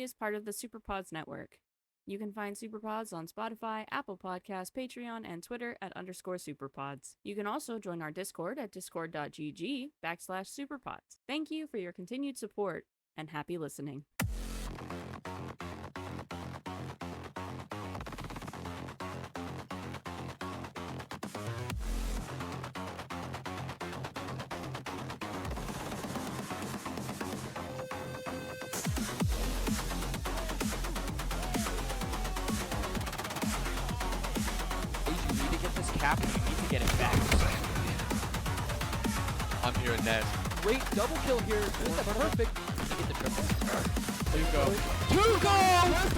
is part of the SuperPods network. You can find SuperPods on Spotify, Apple Podcasts, Patreon, and Twitter at _SuperPods. You can also join our Discord at discord.gg/SuperPods. Thank you for your continued support, and happy listening. Cap, you need to get it back. I'm hearing that. Great double kill here. This is a perfect. Get the triple. There you go. 2 goals!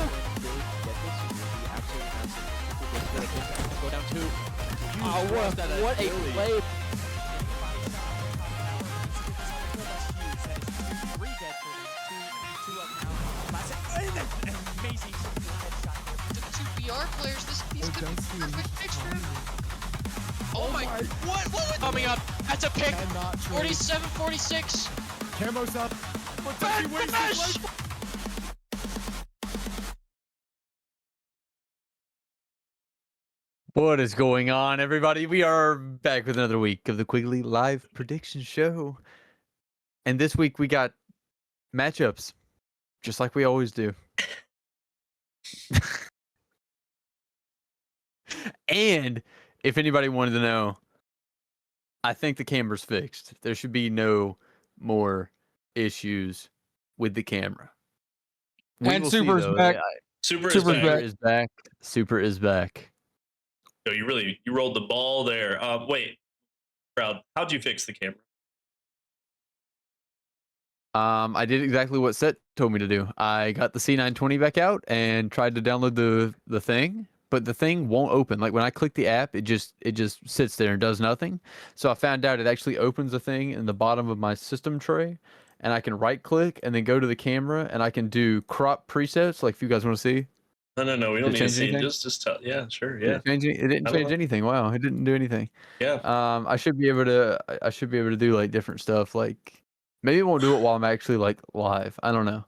Go down 2. Oh, what a play. Amazing headshot. The 2 BR players, this could be a perfect picture. Oh my, what was coming up? That's a pick. 47-46. Camo's up. Finish! What is going on, everybody? We are back with another week of the Quigley Live Prediction Show. And this week we got matchups, just like we always do. And if anybody wanted to know, I think the camera's fixed. There should be no more issues with the camera. And Super's back. Super Super's is back. Super is back. So you rolled the ball there. Wait, Proud, how'd you fix the camera? I did exactly what Set told me to do. I got the C920 back out and tried to download the thing, but the thing won't open. Like when I click the app, it just sits there and does nothing. So I found out it actually opens a thing in the bottom of my system tray, and I can right click and then go to the camera and I can do crop presets. Like if you guys want to see. No. We don't need to see. Just tell. Yeah, sure. Yeah. It didn't change anything. Wow, it didn't do anything. Yeah. I should be able to do like different stuff. Like maybe it won't do it while I'm actually like live. I don't know.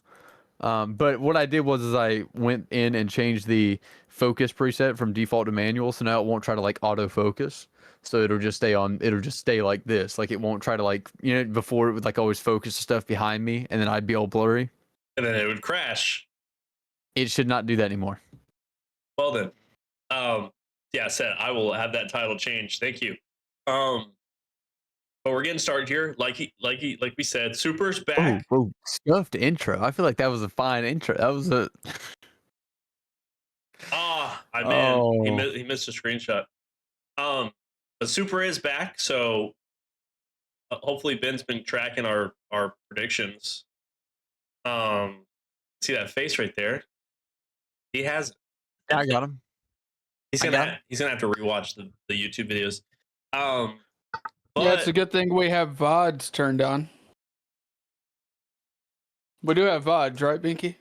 But what I did was I went in and changed the focus preset from default to manual, so now it won't try to like autofocus. So it'll just stay like this. Like it won't try to like, before it would like always focus the stuff behind me and then I'd be all blurry. And then it would crash. It should not do that anymore. Well then. Yeah, Seth, I will have that title changed. Thank you. But we're getting started here. Like we said, Super's back. Oh, stuffed intro. I feel like that was a fine intro. That was a. He missed a screenshot. But Super is back, so hopefully Ben's been tracking our predictions. See that face right there? He has. Yeah, I got him. He's gonna have to rewatch the YouTube videos. Yeah, it's a good thing we have VODs turned on. We do have VODs, right, Binky?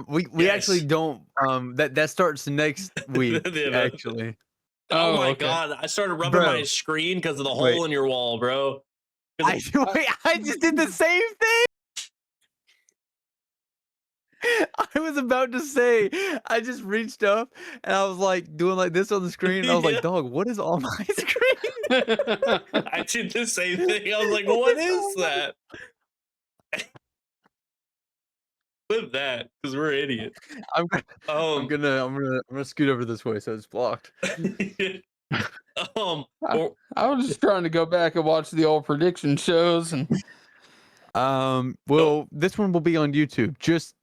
We Yes. actually don't. That starts next week. Actually. Oh my okay. god! I started rubbing my screen because of the hole in your wall, bro. I just did the same thing. I was about to say, I just reached up and I was like doing like this on the screen. And I was like, dog, what is on my screen? I did the same thing. I was like, what is that? Flip that, because we're idiots. I'm gonna scoot over this way so it's blocked. I was just trying to go back and watch the old prediction shows, and this one will be on YouTube. Just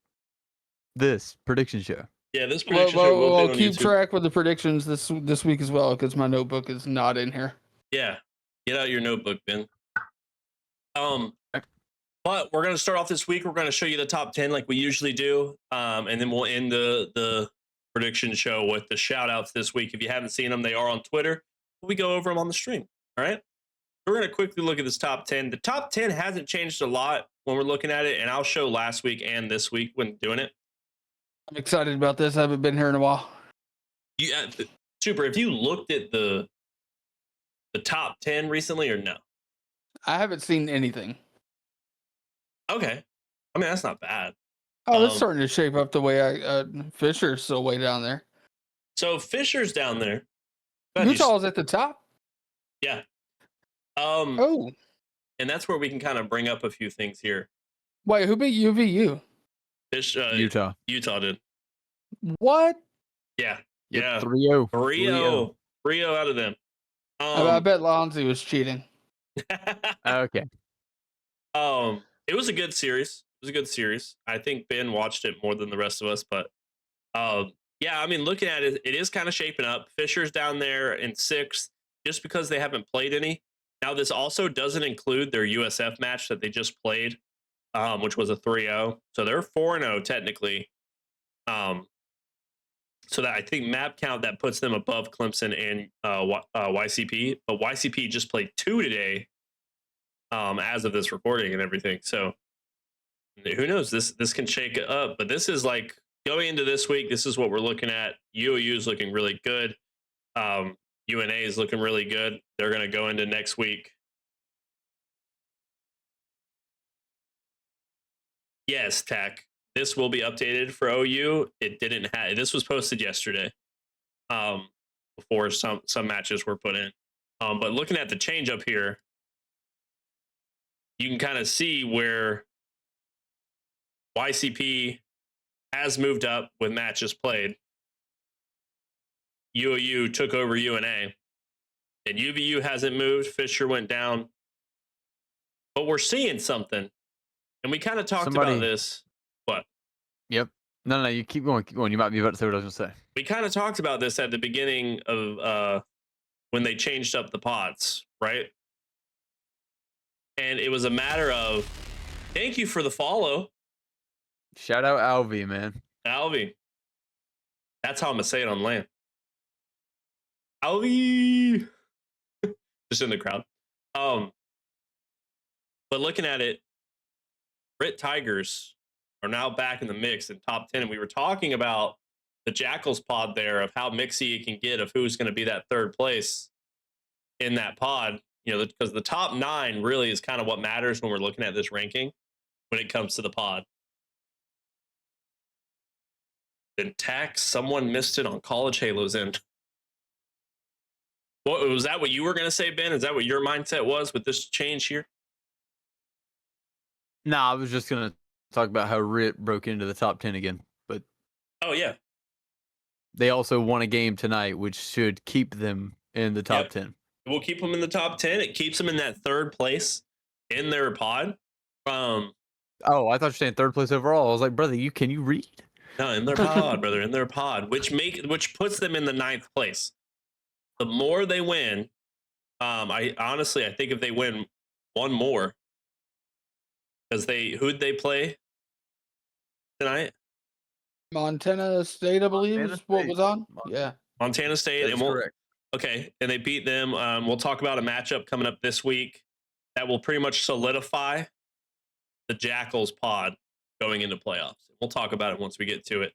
this prediction show. Yeah, this prediction show will we'll be on keep YouTube. track with the predictions this week as well, because my notebook is not in here. Yeah, get out your notebook, Ben. But we're gonna start off this week. We're gonna show you the top 10 like we usually do, and then we'll end the prediction show with the shout outs this week. If you haven't seen them, they are on Twitter. We go over them on the stream. All right. We're gonna quickly look at this top 10. The top 10 hasn't changed a lot when we're looking at it, and I'll show last week and this week when doing it. I'm excited about this. I haven't been here in a while. Super. Have you looked at the top 10 recently or no? I haven't seen anything. Okay. I mean, that's not bad. Oh, that's starting to shape up the way Fisher's still way down there. So Fisher's down there. Utah's at the top. Yeah. Oh. And that's where we can kind of bring up a few things here. Wait, who beat UVU? Utah. Utah did. What? Yeah. Yep, Yeah. 3-0. 3-0. 3-0 out of them. I bet Lonzy was cheating. Okay. It was a good series. I think Ben watched it more than the rest of us, but yeah, I mean, looking at it, it is kind of shaping up. Fisher's down there in 6th just because they haven't played any. Now, this also doesn't include their USF match that they just played, which was a 3-0. So they're 4-0 technically. So that I think map count that puts them above Clemson and YCP. But YCP just played 2 today, as of this recording and everything. So who knows? This can shake it up. But this is like going into this week. This is what we're looking at. UOU is looking really good. UNA is looking really good. They're going to go into next week. Yes, Tech. This will be updated for OU. It didn't have. This was posted yesterday. Before some matches were put in. But looking at the change up here, you can kind of see where YCP has moved up with matches played. UOU took over UNA. And UVU hasn't moved. Fisher went down. But we're seeing something. And we kind of talked about this. What? Yep. No, you keep going. You might be about to say what I was going to say. We kind of talked about this at the beginning of when they changed up the pods, right? And it was a matter of, thank you for the follow. Shout out Alvy, man. Alvy. That's how I'm going to say it on land. Alvy. Just in the crowd. But looking at it, Rit Tigers are now back in the mix in top 10. And we were talking about the Jackals pod there of how mixy it can get of who's going to be that 3rd place in that pod. You know, because the top 9 really is kind of what matters when we're looking at this ranking when it comes to the pod. Then tax, someone missed it on College Halo's end. What was that? What you were going to say, Ben? Is that what your mindset was with this change here? No, I was just going to talk about how RIT broke into the top 10 again. But oh, yeah. They also won a game tonight, which should keep them in the top 10. It will keep them in the top 10. It keeps them in that 3rd place in their pod. Oh, I thought you were saying 3rd place overall. I was like, brother, can you read? No, in their pod, brother, in their pod, which puts them in the 9th place. The more they win, I think if they win one more, because who'd they play tonight? Montana State, I believe, is what was on. Yeah, Montana State. That's correct. Okay, and they beat them. We'll talk about a matchup coming up this week that will pretty much solidify the Jackals pod going into playoffs. We'll talk about it once we get to it.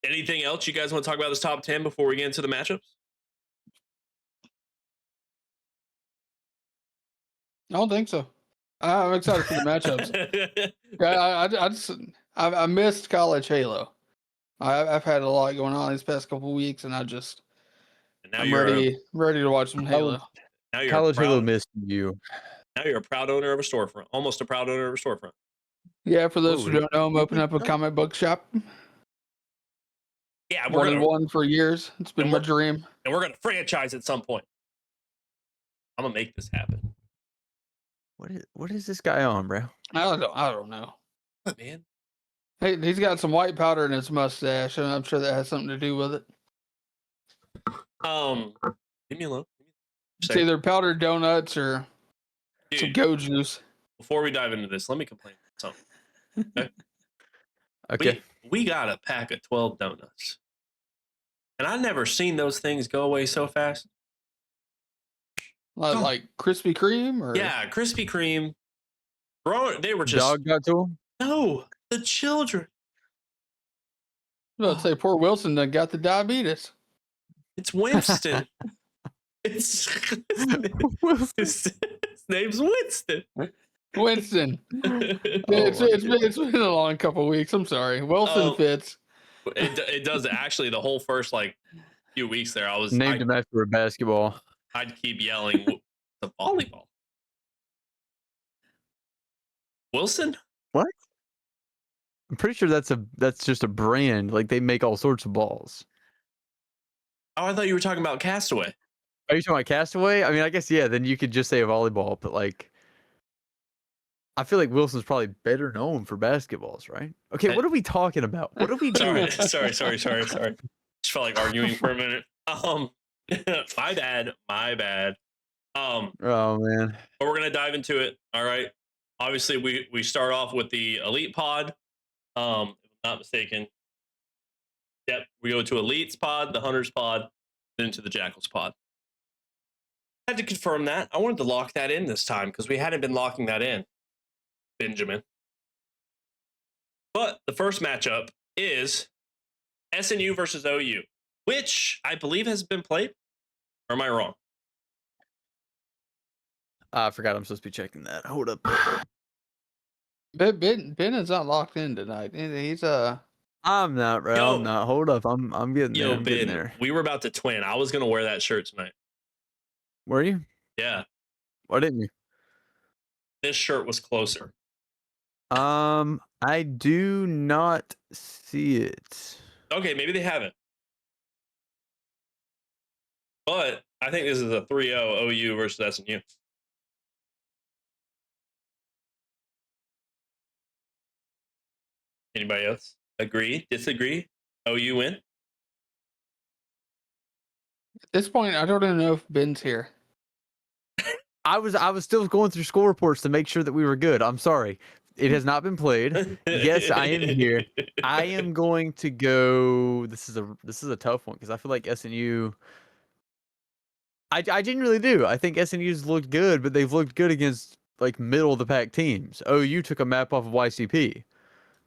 Anything else you guys want to talk about this top 10 before we get into the matchups? I don't think so. I'm excited for the matchups. I missed College Halo. I've had a lot going on these past couple weeks, and I'm ready to watch some Halo. Now College Halo missed you. Now you're a proud owner of a storefront. Almost a proud owner of a storefront. Yeah, for those who don't know, I'm opening up a comic book shop. Yeah, we're one for years. It's been my dream. And we're going to franchise at some point. I'm going to make this happen. What is this guy on, bro? I don't know. What, man? Hey, he's got some white powder in his mustache, and I'm sure that has something to do with it. Leave me alone. It's either powdered donuts or some Go juice. Before we dive into this, let me complain about something. Okay. Okay. We got a pack of 12 donuts. And I've never seen those things go away so fast. Like Krispy Kreme? Or? Yeah, Krispy Kreme. They were just... Dog got to him? No, the children. I'd say poor Wilson done got the diabetes. It's Winston. His name's Winston. Winston. It's been a long couple of weeks. I'm sorry. Wilson fits. It does actually. The whole first few weeks there, Named him after a basketball. I'd keep yelling the volleyball. Wilson? What? I'm pretty sure that's just a brand. Like they make all sorts of balls. Oh, I thought you were talking about Castaway. Are you talking about Castaway? I mean, I guess yeah. Then you could just say a volleyball, but like, I feel like Wilson's probably better known for basketballs, right? Okay, what are we talking about? What are we doing? Sorry. Just felt like arguing for a minute. My bad. Oh man. But we're gonna dive into it. All right. Obviously, we start off with the Elite Pod. If I'm not mistaken. Yep, we go to Elites Pod, the Hunters Pod, then to the Jackals Pod. I had to confirm that. I wanted to lock that in this time because we hadn't been locking that in, Benjamin. But the first matchup is SNU versus OU, which I believe has been played. Or am I wrong? I forgot I'm supposed to be checking that. Hold up. Ben is not locked in tonight. He's I'm not, bro. Yo. I'm not. Hold up. I'm getting there. I'm getting Ben, there. we were about to twin. I was gonna wear that shirt tonight. Were you? Yeah, Why didn't you? this shirt was closer. I do not see it. Okay, maybe they haven't. But I think this is a 3-0 OU versus SNU. Anybody else agree? Disagree? OU win? at this point. I don't even know if Ben's here. I was still going through score reports to make sure that we were good. I'm sorry. It has not been played. Yes, I am here. I am going to go. This is a tough one because I feel like SNU. I genuinely do. I think SNU's looked good, but they've looked good against like middle of the pack teams. OU took a map off of YCP.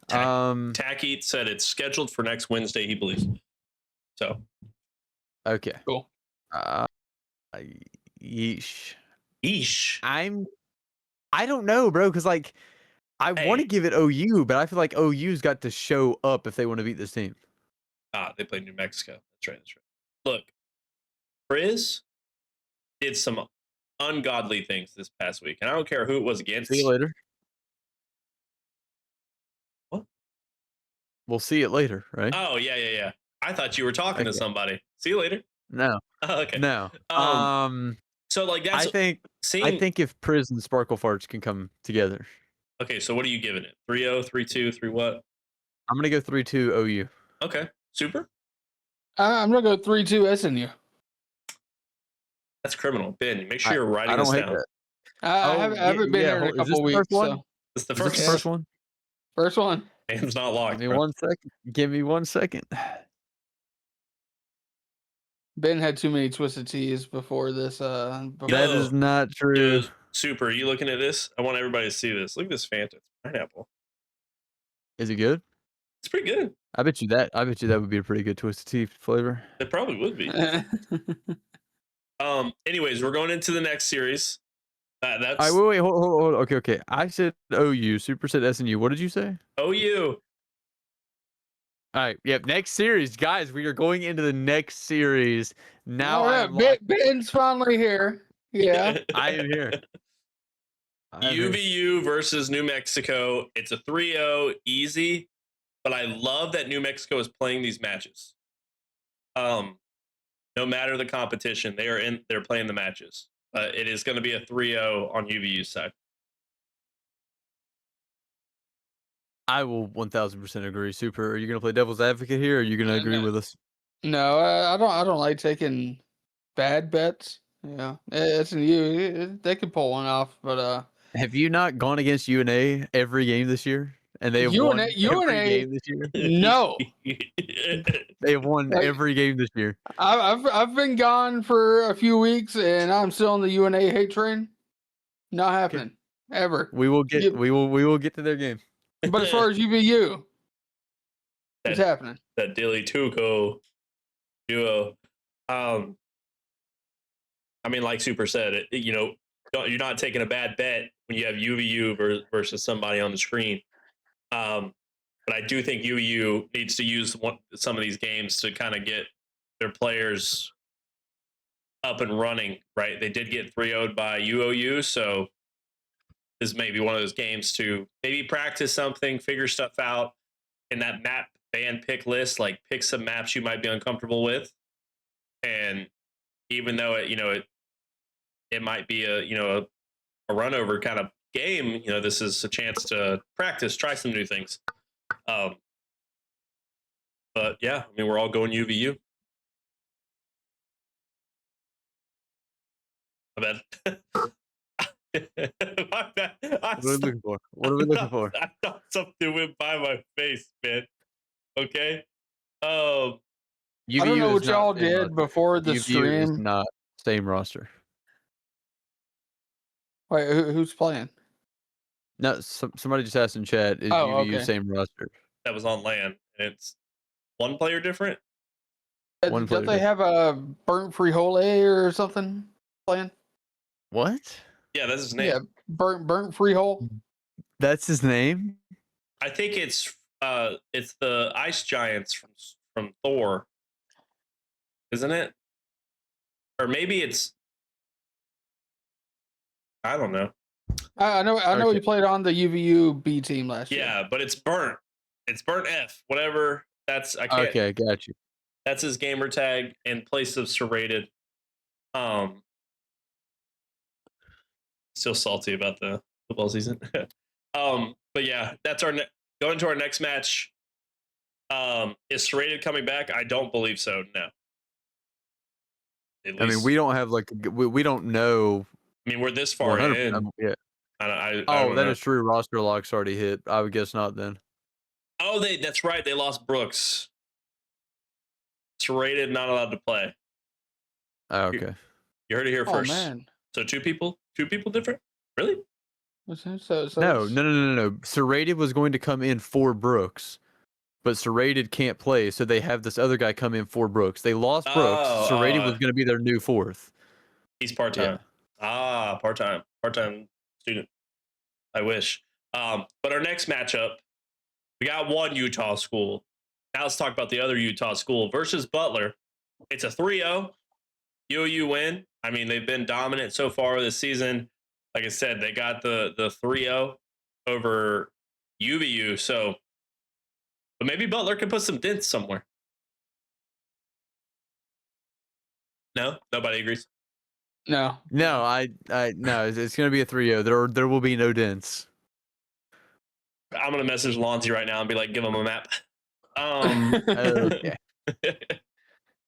Tacky said it's scheduled for next Wednesday, he believes. So. Okay. Cool. Yeesh. I don't know, bro, because like I want to give it OU, but I feel like OU's got to show up if they want to beat this team. They played New Mexico. That's right. Look, Frizz did some ungodly things this past week, and I don't care who it was against. See you later. What? We'll see it later, right? Oh, yeah. I thought you were talking to somebody. See you later. No. Oh, okay. No. So like that's I think if Priz and Sparkle Farts can come together. Okay, so what are you giving it? 3-0, 3-2, 3 what? I'm gonna go 3-2 OU. Okay, super. I'm gonna go 3-2 SNU. That's criminal. Ben, make sure you're writing this down. I haven't been here in a couple weeks. So. This is the first one. First one. Man's not locked. Give me 1 second. Give me 1 second. Ben had too many twisted teas before this. That is not true. Dude, super. Are you looking at this? I want everybody to see this. Look at this Fanta. It's pineapple. Is it good? It's pretty good. I bet you that would be a pretty good twisted tea flavor. It probably would be. Anyways, we're going into the next series. That's all right, wait, hold. Okay. I said OU. Super said SNU. What did you say? OU. All right. Yep. Next series, guys. We are going into the next series now. All right, Ben's finally here. Yeah, I am here. UVU versus New Mexico. It's a 3-0, easy. But I love that New Mexico is playing these matches. No matter the competition, they're playing the matches. It is going to be a 3-0 on UVU's side. I will 1000% agree. Super. Are you going to play devil's advocate here, or are you going to agree with us? No, I don't like taking bad bets. Yeah, it's in you. They could pull one off, but have you not gone against UNA every game this year? And they have won every game this year. No, they have won every game this year. I've been gone for a few weeks, and I'm still on the UNA hate train. Not happening ever. We will get to their game. But as far as UVU, it's happening. That Dilly Tuco duo. I mean, like Super said, you're not taking a bad bet when you have UVU versus somebody on the screen. But I do think UVU needs to use some of these games to kind of get their players up and running, right? They did get 3-0'd by UOU, so this may be one of those games to maybe practice something, figure stuff out in that map ban pick list, like pick some maps you might be uncomfortable with. And even though it might be a run over kind of game, this is a chance to practice, try some new things. But yeah, I mean, we're all going UVU. My bad. My bad. What are we looking for? What are we looking for? I thought something went by my face, man. Okay. I don't know what y'all did before the UVU is stream. not same roster. Wait, who's playing? No, somebody just asked in chat. Is UVU okay. same roster? That was on LAN, and it's one player different. One player Don't they have a burnt free hole A or something playing? What? Yeah, that's his name. Yeah, burnt free hole. That's his name? I think it's the Ice Giants from Thor, isn't it? Or maybe it's, I don't know. I know Okay. he played on the UVU B team last year. Yeah, but it's burnt. It's burnt F. Whatever. I can't. Okay, got you. That's his gamer tag in place of serrated. Still salty about the football season. But yeah, that's our going to our next match. Is serrated coming back? I don't believe so. No. I mean, we don't have we don't know. I mean, we're this far in. Yeah. I Oh, that is true. Roster lock's already hit. I would guess not then. Oh, that's right. They lost Brooks. Serrated, not allowed to play. Oh, okay. You heard it here first. Oh man. So two people different? Really? So No. Serrated was going to come in for Brooks, but Serrated can't play, so they have this other guy come in for Brooks. They lost Brooks. Serrated was going to be their new fourth. He's part-time. Yeah. Part-time student. I wish. But our next matchup, we got one Utah school. Now let's talk about the other Utah school versus Butler. It's a 3-0. UOU win. I mean, they've been dominant so far this season. Like I said, they got the 3-0 over UVU. So, but maybe Butler can put some dents somewhere. No, nobody agrees. No, I no. It's going to be a 3-0. There will be no dents. I'm gonna message Lonzy right now and be like, give him a map. Okay.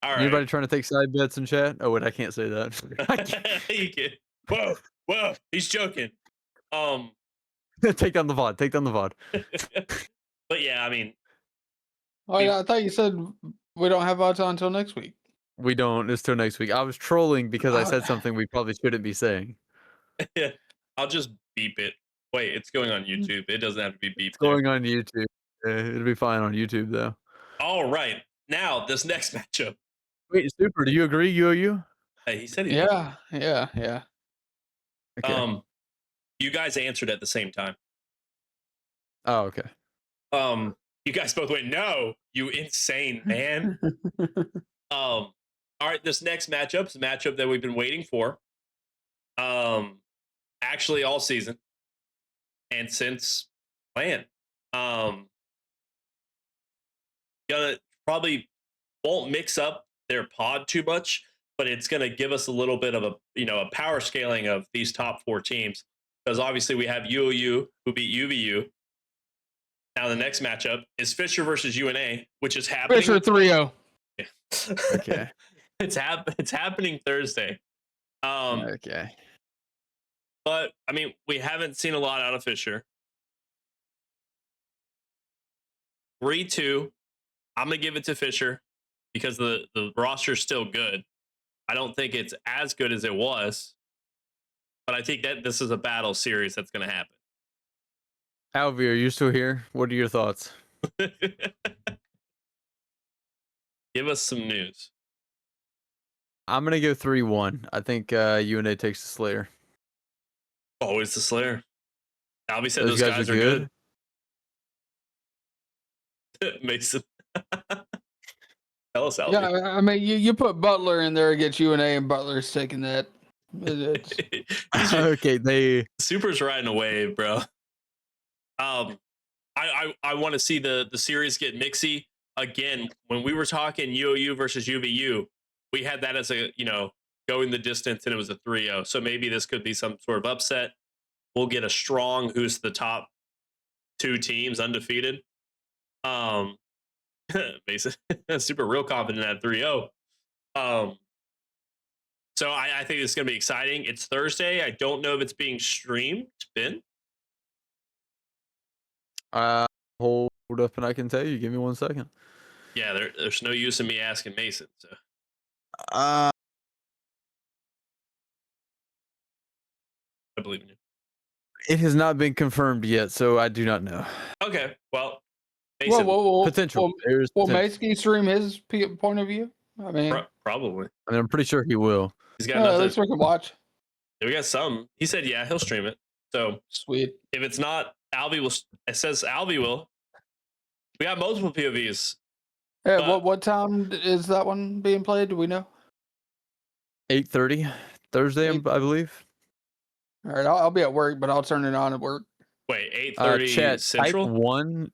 All right. Anybody trying to take side bets in chat? Oh wait, I can't say that. You can. Whoa, he's joking. Take down the VOD. Take down the VOD. But yeah, I mean, I thought you said we don't have odds on until next week. We don't. It's till next week. I was trolling because I said something we probably shouldn't be saying. I'll just beep it. Wait, it's going on YouTube. It doesn't have to be beeped. It's going on YouTube. It'll be fine on YouTube though. All right. Now this next matchup. Wait, Super, do you agree, UOU? Hey, he said he Yeah. Okay. You guys answered at the same time. Oh, okay. You guys both went, no, you insane man. All right, this next matchup is a matchup that we've been waiting for. Actually all season. And since LAN. Gonna probably won't mix up their pod too much, but it's gonna give us a little bit of a power scaling of these top four teams. Because obviously we have UOU who beat UVU. Now the next matchup is Fisher versus UNA, which is happening. Fisher 3-0. Okay. It's happening Thursday. Okay. But I mean, we haven't seen a lot out of Fisher. 3-2. I'm gonna give it to Fisher because the roster's still good. I don't think it's as good as it was, but I think that this is a battle series that's gonna happen. Alvi, are you still here? What are your thoughts? Give us some news. I'm gonna go 3-1. I think UNA takes the Slayer. Always the Slayer. Albie said Those those guys are good. Mason. Tell us, Albie. Yeah, I mean, you put Butler in there against UNA, and Butler's taking that. Okay, Super's riding a wave, bro. I want to see the series get mixy again. When we were talking UOU versus UVU, we had that as a going the distance, and it was a 3-0. So maybe this could be some sort of upset. We'll get a strong who's the top 2 teams undefeated. Mason, super real confident at 3-0. So I think it's going to be exciting. It's Thursday. I don't know if it's being streamed. Ben? hold up and I can tell you. Give me 1 second. Yeah, there's no use in me asking Mason. So. Uh, I believe in you. It has not been confirmed yet, so I do not know. Okay, well, Mason, potential. Will Mason stream his point of view? I mean, probably. I mean, I'm pretty sure he will. He's got nothing. At least we can watch. Yeah, we got some. He said, yeah, he'll stream it. So sweet. If it's not, Albie will. It says Albie will. We got multiple POVs. Yeah, what time is that one being played? Do we know? 8:30 Thursday, I believe. All right, I'll be at work, but I'll turn it on at work. Wait, 8:30 Central?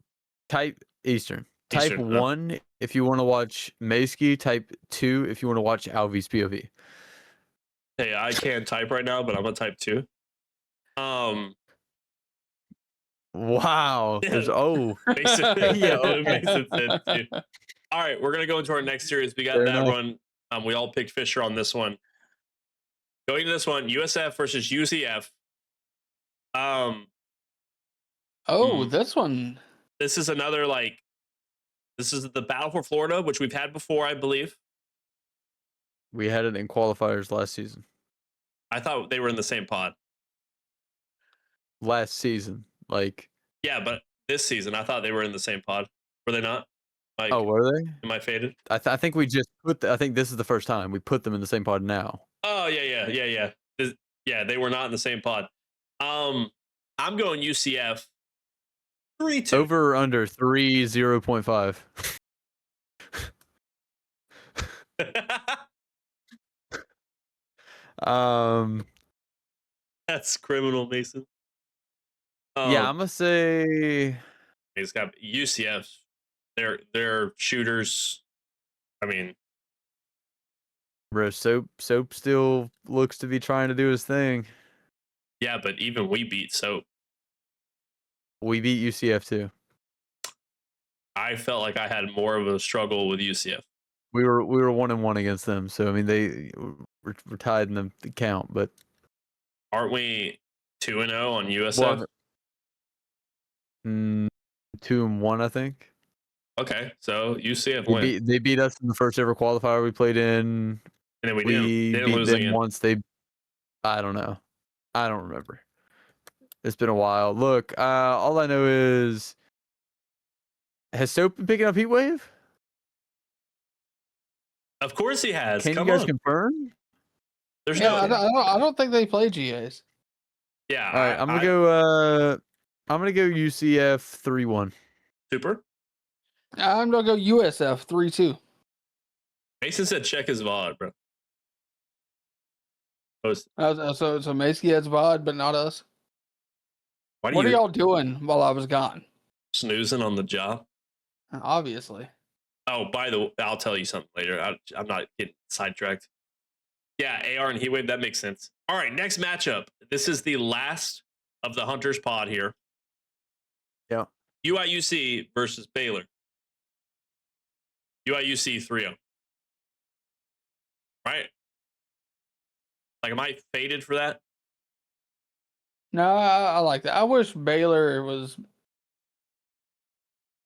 Type Eastern. Type Eastern, 1 if you want to watch Mayski. Type 2 if you want to watch Alvy's POV. Hey, I can't type right now, but I'm gonna type 2. Wow. Yeah. There's Basically, yeah. Okay. Mason said 2. All right, we're gonna go into our next series. We got Fair that enough. one. We all picked Fisher on this one. Going to this one, USF versus UCF. This one. This is another this is the Battle for Florida, which we've had before, I believe. We had it in qualifiers last season. I thought they were in the same pod. Last season, Yeah, but this season, I thought they were in the same pod. Were they not? were they? Am I faded? I think we just put. I think this is the first time we put them in the same pod now. Oh yeah. Yeah, they were not in the same pod. I'm going UCF 3-2. Over or under 0.5. That's criminal, Mason. Yeah, I'm gonna say It's got UCF. They're shooters. I mean, bro, Soap still looks to be trying to do his thing. yeah, but even we beat Soap. We beat UCF too. I felt like I had more of a struggle with UCF. We were 1-1 against them, so I mean we're tied in the count, but Aren't we 2-0 on USF? 2-1, I think. Okay, so UCF win. They beat us in the first ever qualifier we played in. And then we We didn't beat lose them again. once. I don't know. I don't remember. It's been a while. Look, all I know is, has Soap been picking up Heat Wave? Of course he has. Can Come you guys on. confirm? There's Yeah, no. I don't think they play GAs. Yeah. All right, I'm gonna go. I'm gonna go UCF 3-1. Super. I'm gonna go USF 3-2. Mason said check his VOD, bro. So Macy has VOD, but not us. What What are y'all doing while I was gone? snoozing on the job? Obviously. Oh, by the way, I'll tell you something later. I'm not getting sidetracked. Yeah, AR and Heatwave, that makes sense. All right, next matchup. This is the last of the Hunters pod here. Yeah. UIUC versus Baylor. UIUC 3-0. Right? Am I faded for that? No, I like that. I wish Baylor was.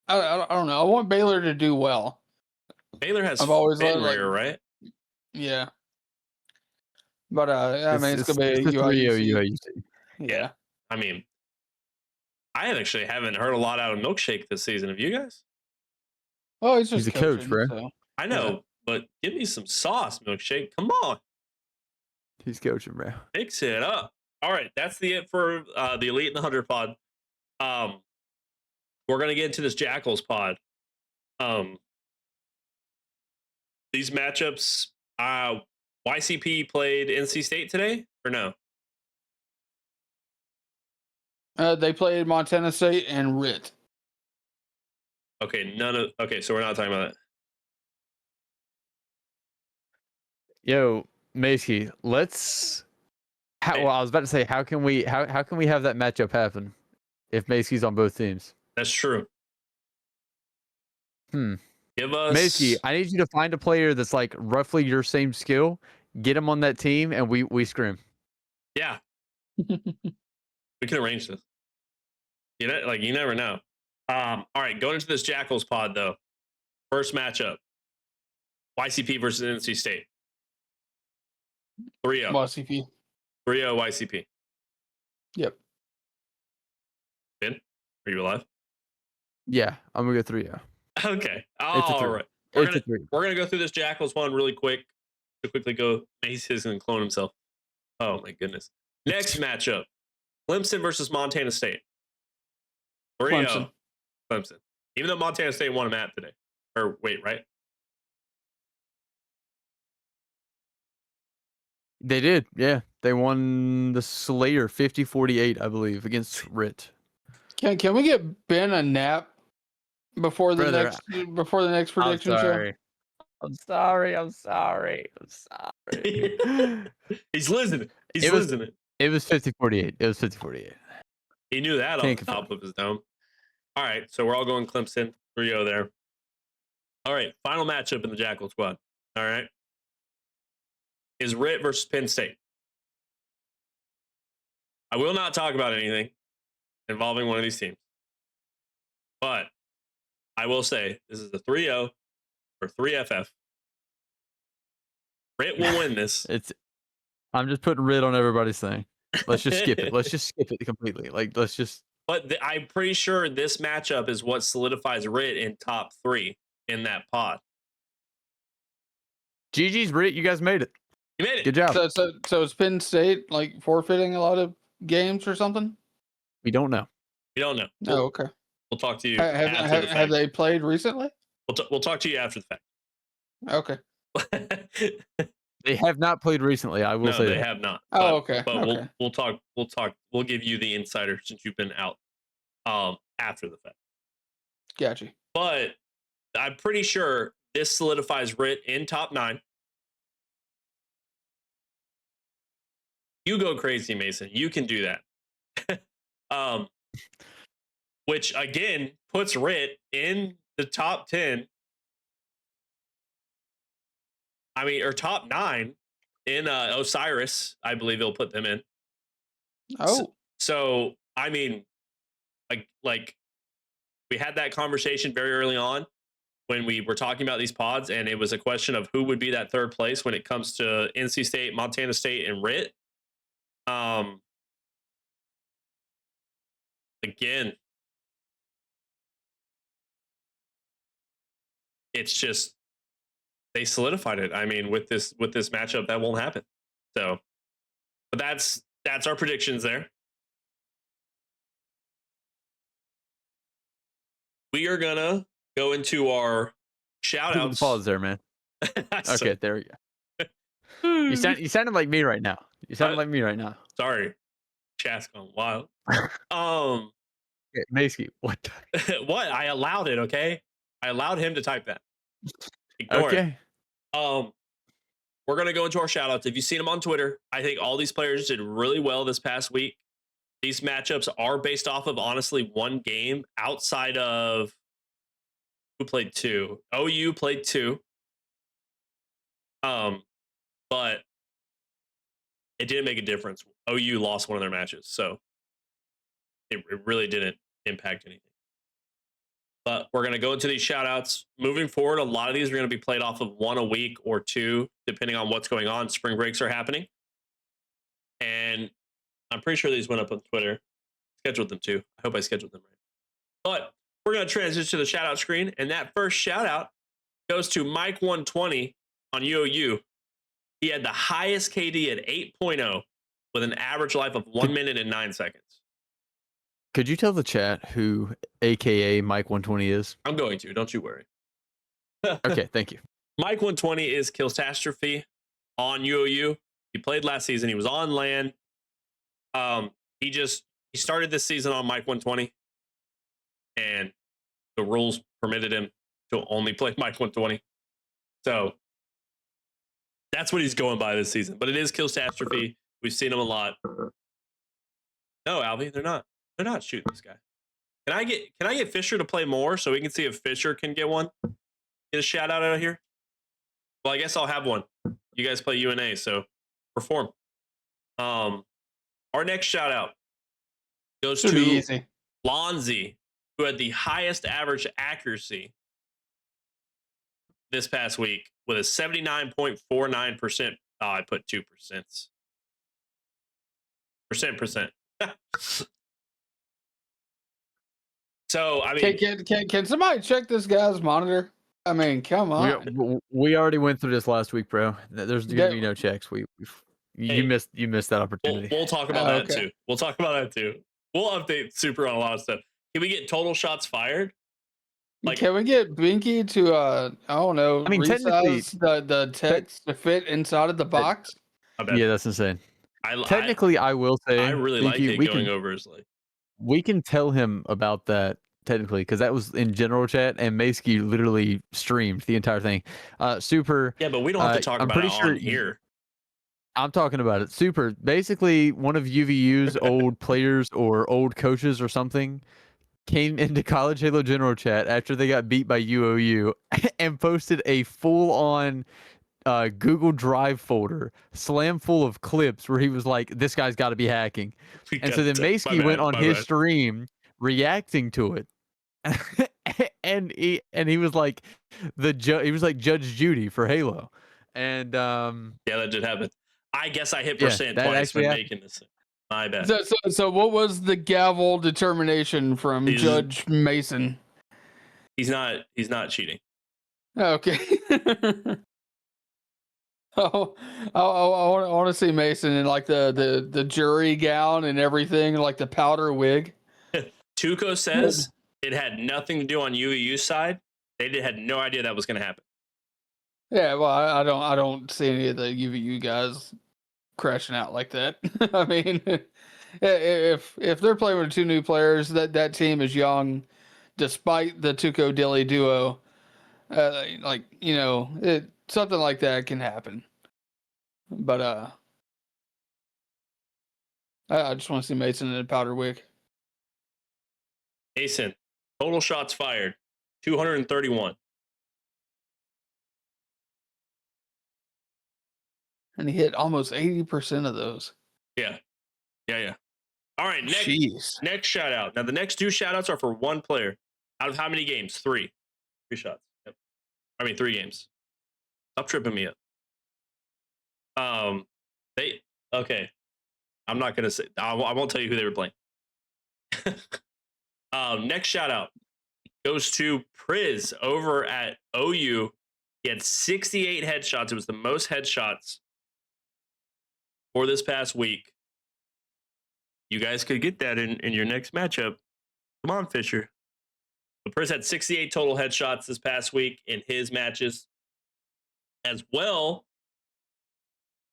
I don't know. I want Baylor to do well. Baylor has I've always loved, Fenrir, right? Yeah. But I mean, it's gonna be it's a 3-0 UIUC. Yeah. I mean, I actually haven't heard a lot out of Milkshake this season. Have you guys? Well, he's just He's a coach, coaching, bro. so. I know, but give me some sauce, Milkshake. Come on. He's coaching, bro. Mix it up. All right, that's it for the Elite and the 100 pod. We're gonna get into this Jackals pod. These matchups. YCP played NC State today, or no? They played Montana State and RIT. Okay, okay, so we're not talking about that. Yo, Macy, let's. Well, I was about to say, how can we have that matchup happen if Macy's on both teams? That's true. Give us Macy, I need you to find a player that's like roughly your same skill, get him on that team, and we scrim. Yeah. We can arrange this. You know, like you never know. All right, going into this Jackals pod though. First matchup. YCP versus NC State. 3-0. YCP. 3-0 YCP. Yep. Ben, are you alive? Yeah, I'm gonna go 3-0. Okay. It's a All 3. right. It's a 3. We're gonna go through this Jackals one really quick. To quickly go, Macy's gonna clone himself. Oh my goodness. Next matchup. Clemson versus Montana State. 3-0. Clemson. Even though Montana State won a map today. Or wait, right? They did, yeah. They won the Slayer 50-48, I believe, against RIT. Can we get Ben a nap before the next prediction show? I'm sorry. He's listening. He's It was- listening. It was 50-48. He knew that off the top of his dome. All right, so we're all going Clemson. 3-0 there. All right, final matchup in the Jackal squad. All right. Is RIT versus Penn State. I will not talk about anything involving one of these teams. But I will say this is a 3-0 for 3FF. RIT will win this. I'm just putting RIT on everybody's thing. Let's just skip it. Let's just skip it completely. Like, let's just. But I'm pretty sure this matchup is what solidifies RIT in top 3 in that pod. GG's RIT, you guys made it. You made it. Good job. So is Penn State like forfeiting a lot of games or something? We don't know. We don't know. Oh, okay. We'll talk to you after the fact. Have they played recently? We'll talk to you after the Okay. fact. They have not played recently. I will say they that. have not. Oh, okay. But Okay. we'll talk. We'll give you the insider since you've been out after the fact. Gotcha. But I'm pretty sure this solidifies RIT in top 9. You go crazy, Mason. You can do that. Which again puts RIT in the top 10. I mean, or top 9 in Osiris. I believe he'll put them in. Oh. So I mean, like we had that conversation very early on when we were talking about these pods, and it was a question of who would be that third place when it comes to NC State, Montana State, and RIT. Again, it's just they solidified it. I mean, with this matchup, that won't happen. So, but that's our predictions there. We are gonna go into our shout outs. Pause there, man. Okay, there we go. You sounded like me right now. Sorry. Chat's gone wild. Okay, Macy, what? What? I allowed it, okay? I allowed him to type that. Ignore Okay. it. We're gonna go into our shout outs. If you've seen them on Twitter, I think all these players did really well this past week. These matchups are based off of honestly one game outside of who played 2. OU played 2. But it didn't make a difference. OU lost one of their matches, so it really didn't impact anything. But we're going to go into these shout outs. Moving forward, a lot of these are going to be played off of 1 a week or 2, depending on what's going on. Spring breaks are happening. And I'm pretty sure these went up on Twitter. Scheduled them too. I hope I scheduled them right. But we're going to transition to the shout out screen. And that first shout out goes to Mike120 on UOU. He had the highest KD at 8.0 with an average life of 1 minute and 9 seconds. Could you tell the chat who AKA Mike 120 is? I'm going to. Don't you worry. Okay, thank you. Mike 120 is Killstastrophe on UOU. He played last season. He was on LAN. He started this season on Mike 120, and the rules permitted him to only play Mike 120. So that's what he's going by this season. But it is Killstastrophe. We've seen him a lot. No, Albie, they're not. They're not shooting this guy. Can I get Fisher to play more so we can see if Fisher can get one? Get a shout out out here? Well, I guess I'll have one. You guys play UNA, so perform. Our next shout out goes to Lonzy, who had the highest average accuracy this past week with a 79.49%. Oh, I put 2%. Percent. So, I mean, can somebody check this guy's monitor? I mean, come on. We already went through this last week, bro. There's gonna be no checks. You missed that opportunity. We'll talk about that too. We'll talk about that too. We'll update Super on a lot of stuff. Can we get total shots fired? Like, can we get Binky to I don't know, resize the text to fit inside of the box? Yeah, that's insane. I will say I really like it going over his like. We can tell him about that technically because that was in general chat and Maysky literally streamed the entire thing. Super. Yeah, but we don't have to talk about it on here. I'm talking about it. Super. Basically, one of UVU's old players or old coaches or something came into College Halo general chat after they got beat by UOU and posted a full-on Google Drive folder slam full of clips where he was like, "This guy's got to be hacking," and so then Maysky went on his stream reacting to it, and he was like he was like Judge Judy for Halo, and yeah, that did happen. I guess I hit percent twice when making this. My bad. So what was the gavel determination from Judge Mason? He's not cheating. Okay. Oh, I want to see Mason in like the jury gown and everything, like the powder wig. Tuco says it had nothing to do on UEU's side. They had no idea that was going to happen. Yeah, well, I don't see any of the UVU guys crashing out like that. I mean, if they're playing with 2 new players, that team is young, despite the Tuco Dilly duo. Like, you know, something like that can happen. But I just want to see Mason in a powder wig. Mason, total shots fired, 231. And he hit almost 80% of those. Yeah. All right, next shout out. Now the next 2 shout outs are for 1 player. Out of how many games? 3. 3 shots. Yep. 3 games. Stop tripping me up. Okay. I'm not gonna say. I won't tell you who they were playing. Next shout out goes to Priz over at OU. He had 68 headshots. It was the most headshots for this past week. You guys could get that in your next matchup. Come on, Fisher. But Priz had 68 total headshots this past week in his matches. As well,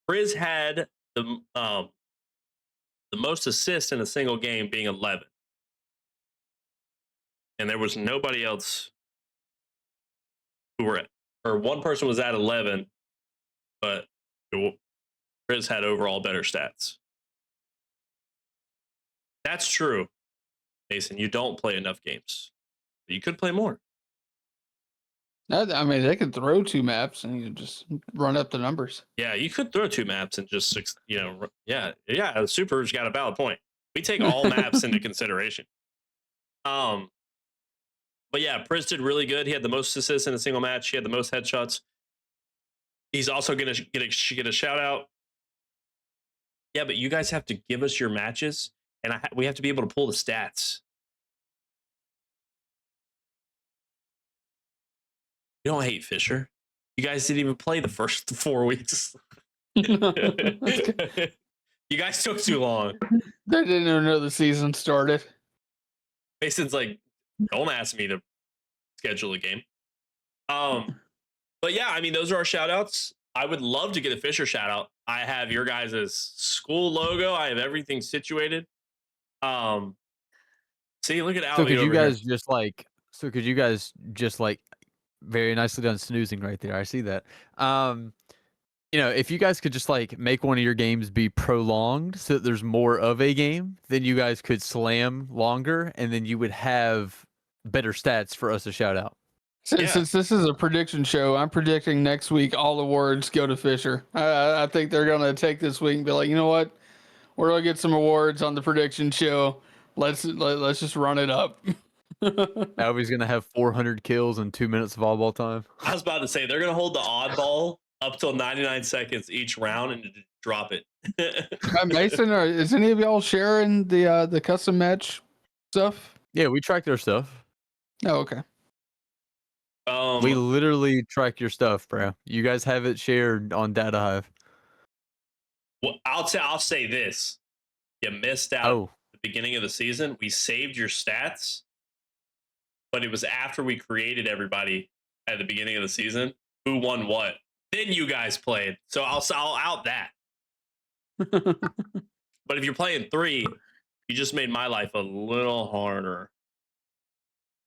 Priz had the most assists in a single game being 11. And there was nobody else who were or one person was at 11, but Priz had overall better stats. That's true, Mason. You don't play enough games. You could play more. I mean, they could throw 2 maps and you just run up the numbers. Yeah, you could throw 2 maps and just, yeah. Super's got a valid point. We take all maps into consideration. But yeah, Priz did really good. He had the most assists in a single match. He had the most headshots. He's also gonna get a shout out. Yeah, but you guys have to give us your matches, and we have to be able to pull the stats. You don't hate Fisher. You guys didn't even play the first 4 weeks. You guys took too long. They didn't even know the season started. Mason's like, don't ask me to schedule a game. But yeah, I mean, those are our shout outs. I would love to get a Fisher shout out. I have your guys' school logo. I have everything situated. See, look at Albie So could you over guys here. just like very nicely done snoozing right there. I see that. If you guys could just like make one of your games be prolonged so that there's more of a game, then you guys could slam longer and then you would have better stats for us to shout out. Since this is a prediction show, I'm predicting next week all awards go to Fisher. I think they're gonna take this week and be like, you know what, we're gonna get some awards on the prediction show. Let's just run it up. Albie's gonna have 400 kills in 2 minutes of volleyball time. I was about to say they're gonna hold the oddball up till 99 seconds each round and drop it. Mason, is any of y'all sharing the custom match stuff? Yeah, we track their stuff. Oh, okay. We literally track your stuff, bro. You guys have it shared on Data Hive. Well, I'll say this: you missed out at the beginning of the season. We saved your stats, but it was after we created everybody at the beginning of the season who won what. Then you guys played, so I'll out that. But if you're playing 3, you just made my life a little harder.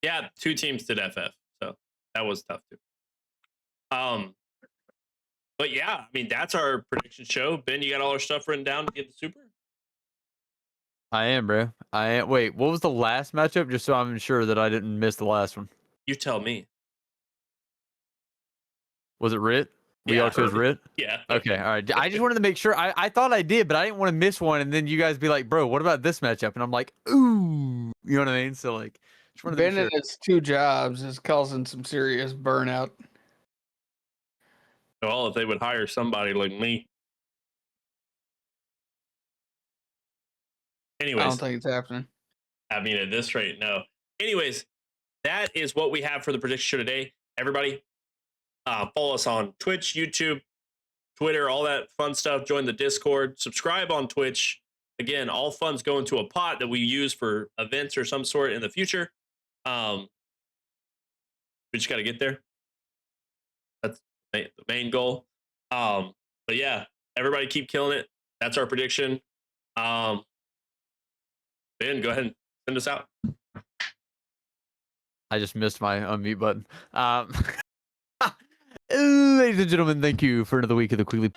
Yeah, 2 teams did FF, so that was tough too. But yeah, I mean that's our prediction show. Ben, you got all our stuff written down to get the super? I am, bro. I am. Wait, what was the last matchup? Just so I'm sure that I didn't miss the last one. You tell me. Was it Rit? We all chose Rit? Yeah. Okay, all right. I just wanted to make sure. I thought I did, but I didn't want to miss one. And then you guys be like, bro, what about this matchup? And I'm like, ooh. You know what I mean? So, like, just wanted to Ben make and sure. his 2 jobs is causing some serious burnout. Well, if they would hire somebody like me. Anyways. I don't think it's happening. I mean, at this rate, no. Anyways, that is what we have for the prediction show today. Everybody, follow us on Twitch, YouTube, Twitter, all that fun stuff. Join the Discord. Subscribe on Twitch. Again, all funds go into a pot that we use for events or some sort in the future. We just got to get there. That's the main goal. But yeah, everybody keep killing it. That's our prediction. Ben, go ahead and send us out. I just missed my unmute button. Ladies and gentlemen, thank you for another week of the Quigley